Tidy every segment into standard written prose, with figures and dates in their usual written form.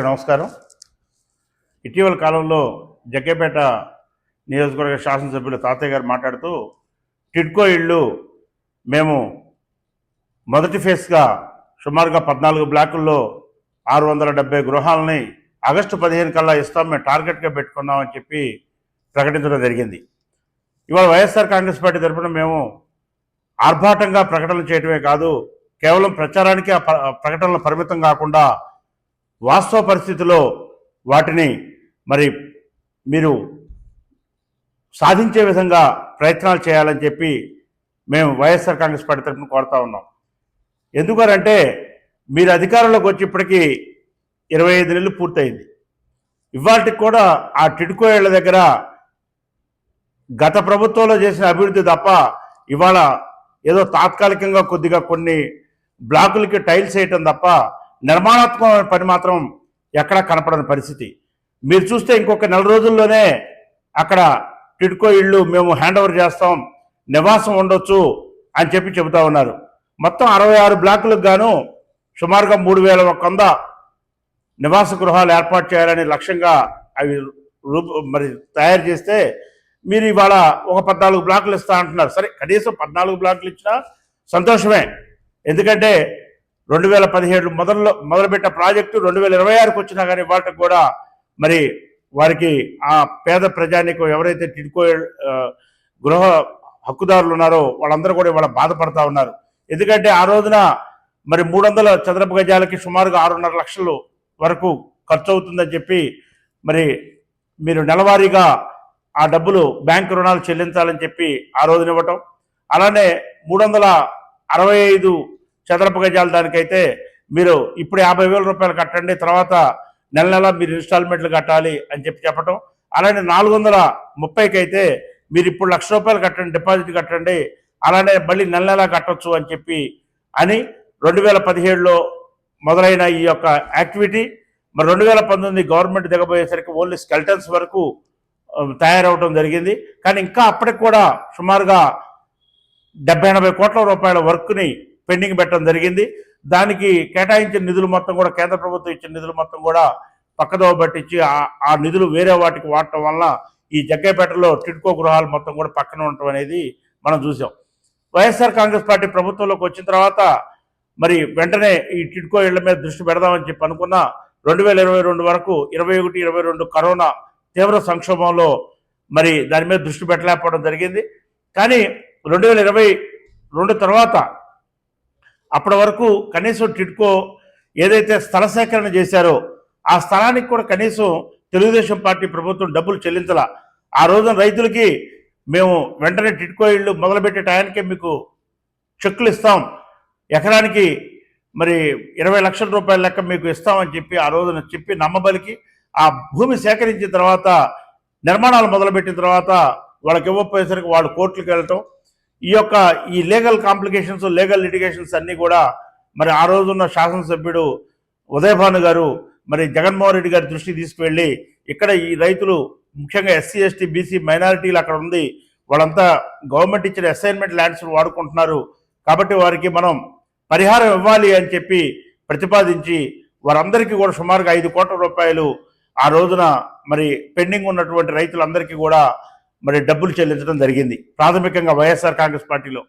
నమస్కారం. ఇటీవల కాలంలో జగ్గేపేట నియోజకవర్గ శాసనసభ్యులు తాతయ్య గారు మాట్లాడుతూ టిడ్కో ఇళ్ళు మేము మొదటి ఫేజ్గా సుమారుగా 14 బ్లాకుల్లో 670 గృహాలని ఆగస్టు 15 కల్లా ఇస్తాం, మేము టార్గెట్గా పెట్టుకున్నామని చెప్పి ప్రకటించడం జరిగింది. ఇవాళ వైఎస్ఆర్ కాంగ్రెస్ పార్టీ తరఫున మేము ఆర్భాటంగా ప్రకటనలు చేయటమే కాదు, కేవలం ప్రచారానికి ఆ ప్రకటనలు పరిమితం కాకుండా వాస్తవ పరిస్థితిలో వాటిని మీరు సాధించే విధంగా ప్రయత్నాలు చేయాలని చెప్పి మేము వైఎస్ఆర్ కాంగ్రెస్ పార్టీ తరఫున కోరుతా ఉన్నాం. ఎందుకనంటే మీరు అధికారంలోకి వచ్చి ఇప్పటికీ 25 నెలలు పూర్తయింది. ఇవాళకి కూడా ఆ టిడ్కో ఇళ్ల దగ్గర గత ప్రభుత్వంలో చేసిన అభివృద్ధి తప్ప ఇవాళ ఏదో తాత్కాలికంగా కొద్దిగా కొన్ని బ్లాకులకి టైల్స్ వేయటం తప్ప నిర్మాణాత్మకమైన పని మాత్రం ఎక్కడా కనపడని పరిస్థితి. మీరు చూస్తే ఇంకొక నెల రోజుల్లోనే అక్కడ టిడ్కో ఇళ్ళు మేము హ్యాండ్ ఓవర్ చేస్తాం, నివాసం ఉండొచ్చు అని చెప్పి చెబుతా ఉన్నారు. మొత్తం 66 బ్లాకులకు గాను సుమారుగా 3100 నివాస గృహాలు ఏర్పాటు చేయాలని లక్ష్యంగా అవి తయారు చేస్తే మీరు ఇవాళ ఒక 14 బ్లాకులు ఇస్తా అంటున్నారు. సరే, కనీసం 14 బ్లాకులు ఇచ్చినా సంతోషమే. ఎందుకంటే 2017 మొదలుపెట్టిన ప్రాజెక్టు 2026కి వచ్చినా కానీ వాటికి కూడా వారికి ఆ పేద ప్రజానికం ఎవరైతే టిడ్కో గృహ హక్కుదారులు ఉన్నారో వాళ్ళందరూ కూడా ఇవాళ బాధపడతా ఉన్నారు. ఎందుకంటే ఆ రోజున 300 చదరపు గజాలకి సుమారుగా 6.5 లక్షలు వరకు ఖర్చు అవుతుందని చెప్పి మీరు నెలవారీగా ఆ డబ్బులు బ్యాంకు రుణాలు చెల్లించాలని చెప్పి ఆ రోజున ఇవ్వటం, అలానే 365 చదరపు గజాల దానికైతే మీరు ఇప్పుడు 50,000 రూపాయలు కట్టండి, తర్వాత నెల నెల మీరు ఇన్స్టాల్మెంట్లు కట్టాలి అని చెప్పటం, అలానే 430కి అయితే మీరు ఇప్పుడు 1,00,000 రూపాయలు కట్టండి, డిపాజిట్ కట్టండి, అలానే మళ్ళీ నెల నెల కట్టొచ్చు అని చెప్పి 2017లో మొదలైన ఈ యొక్క యాక్టివిటీ 2019 గవర్నమెంట్ దిగబోయేసరికి ఓన్లీ స్కెల్టన్స్ వరకు తయారవటం జరిగింది. కానీ ఇంకా అప్పటికి కూడా సుమారుగా 70-80 కోట్ల రూపాయల వర్క్ని పెండింగ్ పెట్టడం జరిగింది. దానికి కేటాయించిన నిధులు మొత్తం కూడా కేంద్ర ప్రభుత్వం ఇచ్చిన నిధులు మొత్తం కూడా పక్కదోవ పట్టించి ఆ నిధులు వేరే వాటికి వాడటం వల్ల ఈ జగ్గేపేటలో టిడ్కో గృహాలు మొత్తం కూడా పక్కన ఉండటం అనేది మనం చూసాం. వైఎస్ఆర్ కాంగ్రెస్ పార్టీ ప్రభుత్వంలోకి వచ్చిన తర్వాత వెంటనే ఈ టిడ్కో ఇళ్ల మీద దృష్టి పెడదామని చెప్పి అనుకున్న 2022 వరకు 21-22 కరోనా తీవ్ర సంక్షోభంలో దాని మీద దృష్టి పెట్టలేకపోవడం జరిగింది. కానీ 2022 తర్వాత అప్పటి వరకు కనీసం టిడ్కో ఏదైతే స్థల సేకరణ చేశారో ఆ స్థలానికి కూడా కనీసం తెలుగుదేశం పార్టీ ప్రభుత్వం డబ్బులు చెల్లించాల. ఆ రోజున రైతులకి మేము వెంటనే టిడ్కో ఇళ్ళు మొదలుపెట్టే టయానికే మీకు చెక్కులు ఇస్తాం, ఎకరానికి 20 లక్షల రూపాయల లెక్క మీకు ఇస్తామని చెప్పి ఆ రోజున చెప్పి నమ్మబలికి ఆ భూమి సేకరించిన తర్వాత నిర్మాణాలు మొదలుపెట్టిన తర్వాత వాళ్ళకి ఇవ్వకపోయేసరికి వాళ్ళు కోర్టులకు వెళ్ళటం, ఈ లీగల్ కాంప్లికేషన్స్, లీగల్ లిటిగేషన్స్ అన్నీ కూడా ఆ రోజున్న శాసనసభ్యుడు ఉదయభాను గారు జగన్మోహన్ రెడ్డి గారి దృష్టికి తీసుకువెళ్ళి ఇక్కడ ఈ రైతులు ముఖ్యంగా ఎస్సీ ఎస్టీ బీసీ మైనారిటీలు అక్కడ ఉంది, వాళ్ళంతా గవర్నమెంట్ ఇచ్చిన అసైన్మెంట్ ల్యాండ్స్ వాడుకుంటున్నారు కాబట్టి వారికి మనం పరిహారం ఇవ్వాలి అని చెప్పి ప్రతిపాదించి వారందరికీ కూడా సుమారుగా 5 కోట్ల రూపాయలు ఆ రోజున పెండింగ్ ఉన్నటువంటి రైతులందరికీ కూడా డబ్బులు చెల్లించడం జరిగింది ప్రాథమికంగా వైఎస్ఆర్ కాంగ్రెస్ పార్టీలో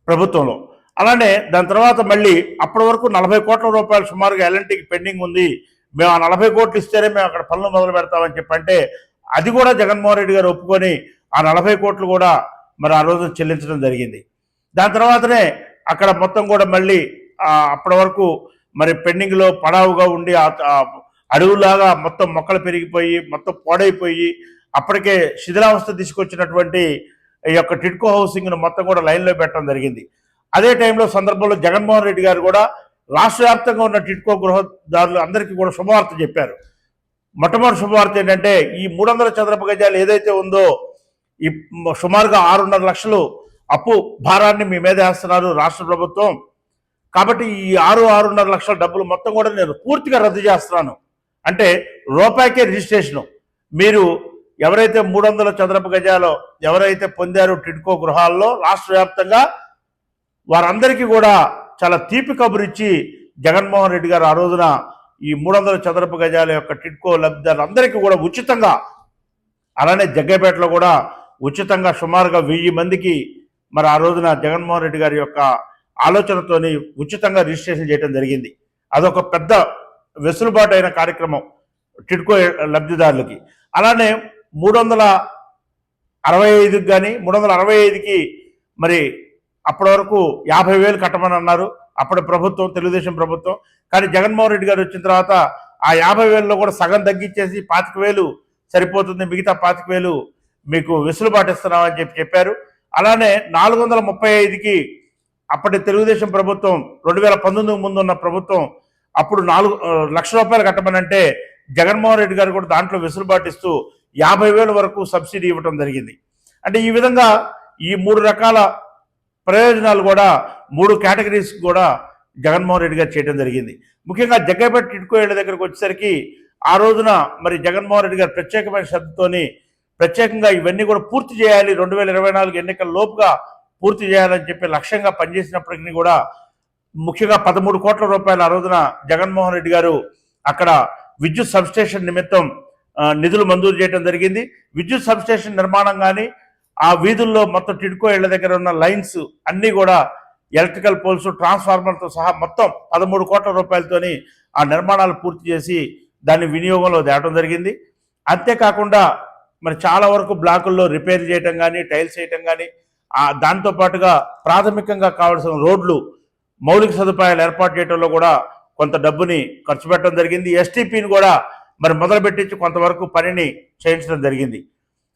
ప్రభుత్వంలో. అలానే దాని తర్వాత మళ్ళీ అప్పటి వరకు 40 కోట్ల రూపాయలు సుమారుగా ఎల్ఎన్టీకి పెండింగ్ ఉంది, మేము ఆ 40 కోట్లు ఇస్తేనే మేము అక్కడ పనులు మొదలు పెడతామని చెప్పంటే అది కూడా జగన్మోహన్ రెడ్డి గారు ఒప్పుకొని ఆ 40 కోట్లు కూడా ఆ రోజున చెల్లించడం జరిగింది. దాని తర్వాతనే అక్కడ మొత్తం కూడా మళ్ళీ అప్పటి వరకు పెండింగ్లో పడావుగా ఉండి అడవులాగా మొత్తం మొక్కలు పెరిగిపోయి మొత్తం పాడైపోయి అప్పటికే శిథిలావస్థ తీసుకొచ్చినటువంటి ఈ యొక్క టిడ్కో హౌసింగ్ను మొత్తం కూడా లైన్లో పెట్టడం జరిగింది. అదే టైంలో సందర్భంలో జగన్మోహన్ రెడ్డి గారు కూడా రాష్ట్ర వ్యాప్తంగా ఉన్న టిడ్కో గృహదారులు అందరికీ కూడా శుభవార్త చెప్పారు. మొట్టమొదటి శుభవార్త ఏంటంటే ఈ 300 చదరపు గజాలు ఏదైతే ఉందో ఈ సుమారుగా 6.5 లక్షలు అప్పు భారాన్ని మీ మీద వేస్తున్నారు రాష్ట్ర ప్రభుత్వం, కాబట్టి ఈ 6.5 లక్షల డబ్బులు మొత్తం కూడా నేను పూర్తిగా రద్దు చేస్తున్నాను. అంటే రూపాయికే రిజిస్ట్రేషను. మీరు ఎవరైతే 300 చదరపు గజాలో ఎవరైతే పొందారో టిడ్కో గృహాల్లో రాష్ట్ర వ్యాప్తంగా వారందరికీ కూడా చాలా తీపి కబురిచ్చి జగన్మోహన్ రెడ్డి గారు ఆ రోజున ఈ 300 చదరపు గజాల యొక్క టిడ్కో లబ్ధిదారులందరికీ కూడా ఉచితంగా, అలానే జగ్గైపేటలో కూడా ఉచితంగా సుమారుగా 1000 మందికి మరి ఆ రోజున జగన్మోహన్ రెడ్డి గారి యొక్క ఆలోచనతోని ఉచితంగా రిజిస్ట్రేషన్ చేయడం జరిగింది. అదొక పెద్ద వెసులుబాటు అయిన కార్యక్రమం టిడ్కో లబ్ధిదారులకి. అలానే 365కి కానీ 365కి మరి అప్పటి వరకు 50,000 కట్టమని అన్నారు అప్పటి ప్రభుత్వం, తెలుగుదేశం ప్రభుత్వం. కానీ జగన్మోహన్ రెడ్డి గారు వచ్చిన తర్వాత ఆ 50,000లో కూడా సగం తగ్గించేసి 25,000 సరిపోతుంది, మిగతా 25,000 మీకు వెసులుబాటు ఇస్తున్నామని చెప్పారు. అలానే 435కి అప్పటి తెలుగుదేశం ప్రభుత్వం 2019 ముందు ఉన్న ప్రభుత్వం అప్పుడు 4 లక్షల రూపాయలు కట్టమనంటే జగన్మోహన్ రెడ్డి గారు కూడా దాంట్లో వెసులుబాటు ఇస్తూ 50,000 వరకు సబ్సిడీ ఇవ్వడం జరిగింది. అంటే ఈ విధంగా ఈ 3 రకాల ప్రయోజనాలు కూడా 3 కేటగిరీస్ కూడా జగన్మోహన్ రెడ్డి గారు చేయడం జరిగింది. ముఖ్యంగా జగ్గైపేట టిడ్కో ఇళ్ల దగ్గరకు వచ్చేసరికి ఆ రోజున మరి జగన్మోహన్ రెడ్డి గారు ప్రత్యేకమైన శ్రద్ధతోని ప్రత్యేకంగా ఇవన్నీ కూడా పూర్తి చేయాలి, 2024 ఎన్నికల లోపుగా పూర్తి చేయాలని చెప్పి లక్ష్యంగా పనిచేసినప్పటికీ కూడా ముఖ్యంగా 13 కోట్ల రూపాయలు ఆ రోజున జగన్మోహన్ రెడ్డి గారు అక్కడ విద్యుత్ సబ్స్టేషన్ నిమిత్తం నిధులు మంజూరు చేయడం జరిగింది. విద్యుత్ సబ్స్టేషన్ నిర్మాణం కానీ ఆ వీధుల్లో మొత్తం టిడ్కో ఇళ్ల దగ్గర ఉన్న లైన్స్ అన్నీ కూడా ఎలక్ట్రికల్ పోల్స్, ట్రాన్స్ఫార్మర్తో సహా మొత్తం 13 కోట్ల రూపాయలతోని ఆ నిర్మాణాలు పూర్తి చేసి దాన్ని వినియోగంలో తేవడం జరిగింది. అంతేకాకుండా మరి చాలా వరకు బ్లాకుల్లో రిపేర్ చేయటం కానీ, టైల్స్ వేయటం కానీ, దాంతోపాటుగా ప్రాథమికంగా కావాల్సిన రోడ్లు మౌలిక సదుపాయాలు ఏర్పాటు చేయడంలో కూడా కొంత డబ్బుని ఖర్చు పెట్టడం జరిగింది. ఎస్టీపీని కూడా మరి మొదలుపెట్టించి కొంతవరకు పనిని చేయించడం జరిగింది.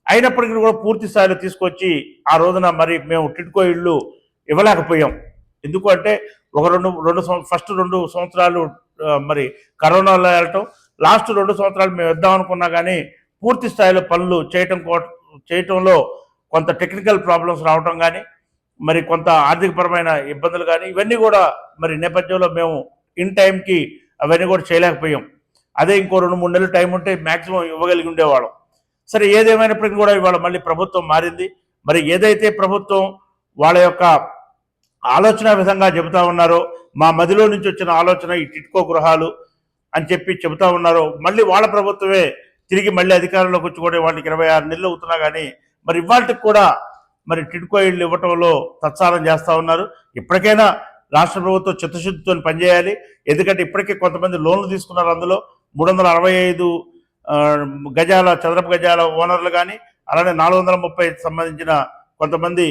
అయినప్పటికీ కూడా పూర్తి స్థాయిలో తీసుకొచ్చి ఆ రోజున మరి మేము టిడ్కో ఇళ్ళు ఇవ్వలేకపోయాం. ఎందుకు అంటే ఫస్ట్ 2 సంవత్సరాలు మరి కరోనాలో వెళ్ళటం, లాస్ట్ 2 సంవత్సరాలు మేము ఇద్దాం అనుకున్నా కానీ పూర్తి స్థాయిలో పనులు చేయటంలో కొంత టెక్నికల్ ప్రాబ్లమ్స్ రావటం కానీ, మరి కొంత ఆర్థికపరమైన ఇబ్బందులు కానీ ఇవన్నీ కూడా మరి నేపథ్యంలో మేము ఇన్ టైంకి అవన్నీ కూడా చేయలేకపోయాం. అదే ఇంకో 2-3 నెలలు టైం ఉంటే మ్యాక్సిమం ఇవ్వగలిగి ఉండేవాళ్ళం. సరే, ఏదేమైనప్పటికీ కూడా ఇవాళ మళ్ళీ ప్రభుత్వం మారింది. మరి ఏదైతే ప్రభుత్వం వాళ్ళ యొక్క ఆలోచన విధంగా చెబుతా ఉన్నారో, మా మదిలో నుంచి వచ్చిన ఆలోచన ఈ టిడ్కో గృహాలు అని చెప్పి చెబుతా ఉన్నారో, మళ్ళీ వాళ్ళ ప్రభుత్వమే తిరిగి మళ్ళీ అధికారంలోకి వచ్చి కూడా వాళ్ళకి 26 నెలలు అవుతున్నా కానీ మరి ఇవాళకి కూడా మరి టిడ్కో ఇళ్ళు ఇవ్వటంలో తత్సారం చేస్తూ ఉన్నారు. ఇప్పటికైనా రాష్ట్ర ప్రభుత్వం చిత్తశుద్ధితో పనిచేయాలి. ఎందుకంటే ఇప్పటికే కొంతమంది లోన్లు తీసుకున్నారు. అందులో 365 చదరపు గజాల ఓనర్లు కానీ, అలానే 430 సంబంధించిన కొంతమంది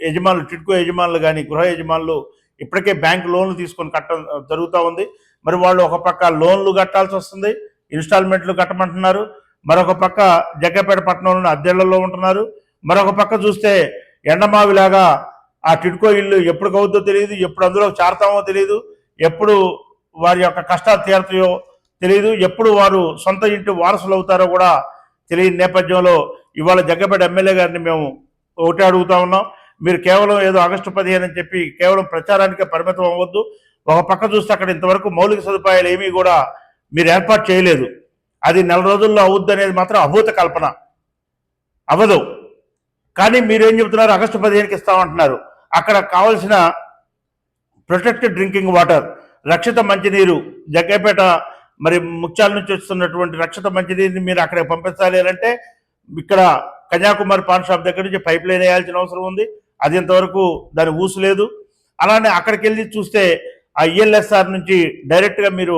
యజమానులు, టిడ్కో యజమానులు కానీ, గృహ యజమానులు ఇప్పటికే బ్యాంక్ లోన్లు తీసుకొని కట్టడం జరుగుతూ ఉంది. మరి వాళ్ళు ఒక పక్క లోన్లు కట్టాల్సి వస్తుంది, ఇన్స్టాల్మెంట్లు కట్టమంటున్నారు. మరొక పక్క జగ్గైపేట పట్టణంలోని అద్దెళ్లలో ఉంటున్నారు. మరొక పక్క చూస్తే ఎండమావిలాగా ఆ టిడ్కో ఇల్లు ఎప్పుడు కవుద్దో తెలియదు, ఎప్పుడు అందులో చేరతామో తెలియదు, ఎప్పుడు వారి యొక్క కష్టాలు తీరుతాయో తెలియదు, ఎప్పుడు వారు సొంత ఇంటి వారసులు అవుతారో కూడా తెలియని నేపథ్యంలో ఇవాళ జగ్గైపేట ఎమ్మెల్యే గారిని మేము ఒకటే అడుగుతా ఉన్నాం. మీరు కేవలం ఏదో ఆగస్టు 15 అని చెప్పి కేవలం ప్రచారానికే పరిమితం అవ్వద్దు. ఒక పక్క చూస్తే అక్కడ ఇంతవరకు మౌలిక సదుపాయాలు ఏమీ కూడా మీరు ఏర్పాటు చేయలేదు. అది 4 రోజుల్లో అవుద్ది అనేది మాత్రం అభూత కల్పన, అవ్వదు. కానీ మీరేం చెబుతున్నారు, ఆగస్టు 15కి ఇస్తామంటున్నారు. అక్కడ కావాల్సిన ప్రొటెక్టెడ్ డ్రింకింగ్ వాటర్, రక్షిత మంచినీరు, జగ్గైపేట మరి ముత్యాల నుంచి వస్తున్నటువంటి రక్షిత మంచినీరుని మీరు అక్కడికి పంపించాలి అంటే ఇక్కడ కన్యాకుమారి పాన్ షాప్ దగ్గర నుంచి పైప్ లైన్ వేయాల్సిన అవసరం ఉంది. అది ఇంతవరకు దాని ఊసు లేదు. అలానే అక్కడికి వెళ్ళి చూస్తే ఆ ఈఎల్ఎస్ఆర్ నుంచి డైరెక్ట్గా మీరు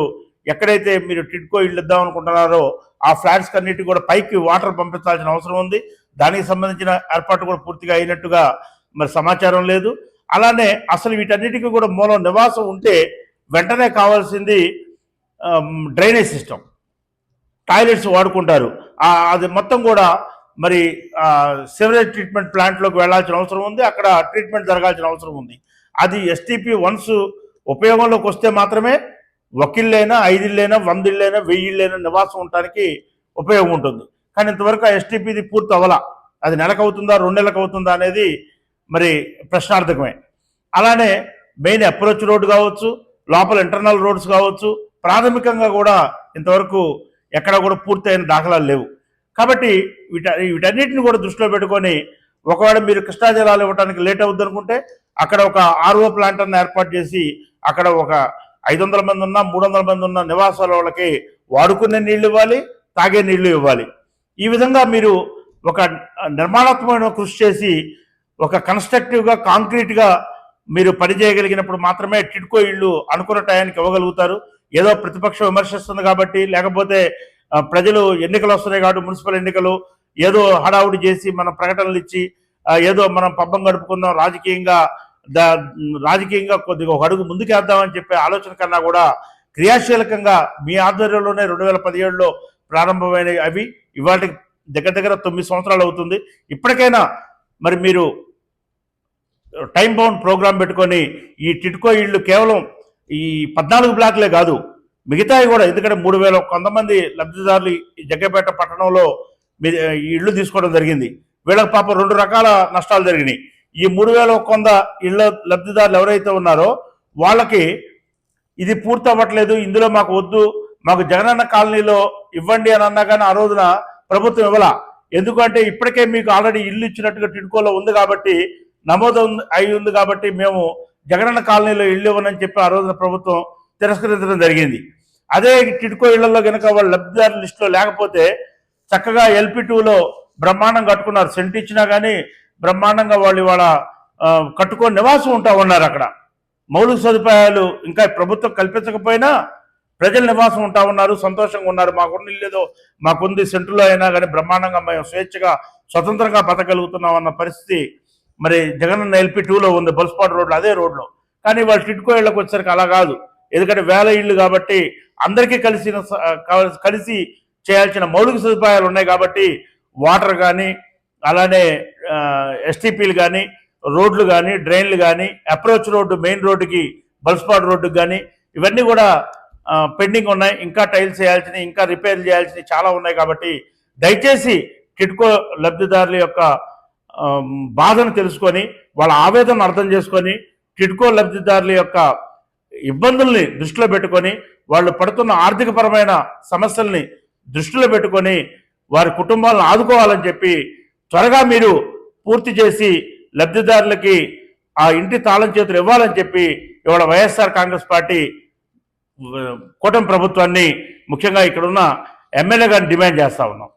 ఎక్కడైతే మీరు టిడ్కో ఇళ్ళు ఇద్దాం అనుకుంటున్నారో ఆ ఫ్లాట్స్ అన్నిటి కూడా పైకి వాటర్ పంపించాల్సిన అవసరం ఉంది. దానికి సంబంధించిన ఏర్పాటు కూడా పూర్తిగా అయినట్టుగా మరి సమాచారం లేదు. అలానే అసలు వీటన్నిటికీ కూడా మూలం నివాసం ఉంటే వెంటనే కావాల్సింది డ్రైనేజ్ సిస్టమ్, టాయిలెట్స్ వాడుకుంటారు. అది మొత్తం కూడా మరి సివరేజ్ ట్రీట్మెంట్ ప్లాంట్లోకి వెళ్లాల్సిన అవసరం ఉంది, అక్కడ ట్రీట్మెంట్ జరగాల్సిన అవసరం ఉంది. అది ఎస్టీపీ వన్స్ ఉపయోగంలోకి వస్తే మాత్రమే 1 ఇళ్ళైనా 5 ఇళ్ళైనా 100 ఇళ్ళైనా 1000 ఇళ్ళైనా నివాసం ఉండటానికి ఉపయోగం ఉంటుంది. కానీ ఇంతవరకు ఆ ఎస్టీపీది పూర్తి అవ్వాల. అది నెలకు అవుతుందా 2 నెలలకు అవుతుందా అనేది మరి ప్రశ్నార్థకమే. అలానే మెయిన్ అప్రోచ్ రోడ్డు కావచ్చు, లోపల ఇంటర్నల్ రోడ్స్ కావచ్చు, ప్రాథమికంగా కూడా ఇంతవరకు ఎక్కడ కూడా పూర్తయిన దాఖలాలు లేవు. కాబట్టి వీటన్నిటిని కూడా దృష్టిలో పెట్టుకొని ఒకవేళ మీరు కృష్ణా జలాలు ఇవ్వడానికి లేట్ అవుద్ది అనుకుంటే అక్కడ ఒక ఆర్ఓ ప్లాంట్ అన్న ఏర్పాటు చేసి అక్కడ ఒక 500 మంది ఉన్నా 300 మంది ఉన్న నివాసాల వాళ్ళకి వాడుకునే నీళ్లు ఇవ్వాలి, తాగే నీళ్లు ఇవ్వాలి. ఈ విధంగా మీరు ఒక నిర్మాణాత్మకమైన కృషి చేసి ఒక కన్స్ట్రక్టివ్గా కాంక్రీట్గా మీరు పనిచేయగలిగినప్పుడు మాత్రమే టిడ్కో ఇళ్ళు అనుకున్న టయానికి ఇవ్వగలుగుతారు. ఏదో ప్రతిపక్షం విమర్శిస్తుంది కాబట్టి, లేకపోతే ప్రజలు ఎన్నికలు వస్తున్నాయి కాబట్టి మున్సిపల్ ఎన్నికలు ఏదో హడావుడి చేసి మన ప్రకటనలు ఇచ్చి ఏదో మనం పబ్బం గడుపుకుందాం రాజకీయంగా కొద్దిగా ఒక అడుగు ముందుకేద్దామని చెప్పే ఆలోచన కన్నా కూడా క్రియాశీలకంగా మీ ఆధ్వర్యంలోనే 2017లో ప్రారంభమైన అవి ఇవాటికి దగ్గర 9 సంవత్సరాలు అవుతుంది. ఇప్పటికైనా మరి మీరు టైం బౌండ్ ప్రోగ్రామ్ పెట్టుకొని ఈ టిడ్కో ఇళ్ళు కేవలం ఈ 14 బ్లాక్లే కాదు, మిగతావి కూడా, ఎందుకంటే 3000 కొంతమంది లబ్ధిదారులు ఈ జగ్గపేట పట్టణంలో ఈ ఇళ్ళు తీసుకోవడం జరిగింది. వీళ్ళకి పాపం 2 రకాల నష్టాలు జరిగినాయి. ఈ 3100 ఇళ్ళ లబ్ధిదారులు ఎవరైతే ఉన్నారో వాళ్ళకి ఇది పూర్తి అవ్వట్లేదు, ఇందులో మాకు వద్దు, మాకు జగనన్న కాలనీలో ఇవ్వండి అని అన్నా కానీ ఆ రోజున ప్రభుత్వం ఇవ్వాల. ఎందుకంటే ఇప్పటికే మీకు ఆల్రెడీ ఇల్లు ఇచ్చినట్టుగా టిడ్కోలో ఉంది కాబట్టి, నమోదు అయి ఉంది కాబట్టి మేము జగనన్న కాలనీలో ఇల్లు ఇవ్వనని చెప్పి ఆ రోజున ప్రభుత్వం తిరస్కరించడం జరిగింది. అదే టిడ్కో ఇళ్లలో కనుక వాళ్ళ లబ్ధిదారుల లిస్టులో లేకపోతే చక్కగా LP2లో బ్రహ్మాండం కట్టుకున్నారు. సెంట్ ఇచ్చినా కానీ బ్రహ్మాండంగా వాళ్ళు ఇవాళ కట్టుకొని నివాసం ఉంటా ఉన్నారు. అక్కడ మౌలిక సదుపాయాలు ఇంకా ప్రభుత్వం కల్పించకపోయినా ప్రజలు నివాసం ఉంటా ఉన్నారు, సంతోషంగా ఉన్నారు. మాకున్న ఇల్లేదో మాకుంది, సెంటులో అయినా కానీ బ్రహ్మాండంగా మేము స్వేచ్ఛగా స్వతంత్రంగా బతకగలుగుతున్నాం అన్న పరిస్థితి మరి జగనన్న LP2లో ఉంది, బొల్స్పాట్ రోడ్లో, అదే రోడ్లో. కానీ వాళ్ళు టిడ్కో ఇళ్ళకి వచ్చేసరికి అలా కాదు. ఎందుకంటే వేల ఇళ్ళు కాబట్టి అందరికీ కలిసి చేయాల్సిన మౌలిక సదుపాయాలు ఉన్నాయి కాబట్టి వాటర్ కానీ, అలానే STPలు కానీ, రోడ్లు కానీ, డ్రైన్లు కానీ, అప్రోచ్ రోడ్డు మెయిన్ రోడ్డుకి బల్స్పాట్ రోడ్డుకి కానీ ఇవన్నీ కూడా పెండింగ్ ఉన్నాయి. ఇంకా టైల్స్ చేయాల్సినవి, ఇంకా రిపేర్లు చేయాల్సినవి చాలా ఉన్నాయి. కాబట్టి దయచేసి టిడ్కో లబ్ధిదారుల యొక్క బాధను తెలుసుకొని వాళ్ళ ఆవేదనను అర్థం చేసుకొని టిడ్కో లబ్ధిదారుల యొక్క ఇబ్బందుల్ని దృష్టిలో పెట్టుకొని వాళ్ళు పడుతున్న ఆర్థికపరమైన సమస్యల్ని దృష్టిలో పెట్టుకొని వారి కుటుంబాలను ఆదుకోవాలని చెప్పి త్వరగా మీరు పూర్తి చేసి లబ్ధిదారులకి ఆ ఇంటి తాళం చేతులు ఇవ్వాలని చెప్పి ఇవాళ వైఎస్ఆర్ కాంగ్రెస్ పార్టీ కూటమి ప్రభుత్వాన్ని, ముఖ్యంగా ఇక్కడున్న ఎమ్మెల్యే గారిని డిమాండ్ చేస్తా ఉన్నాం.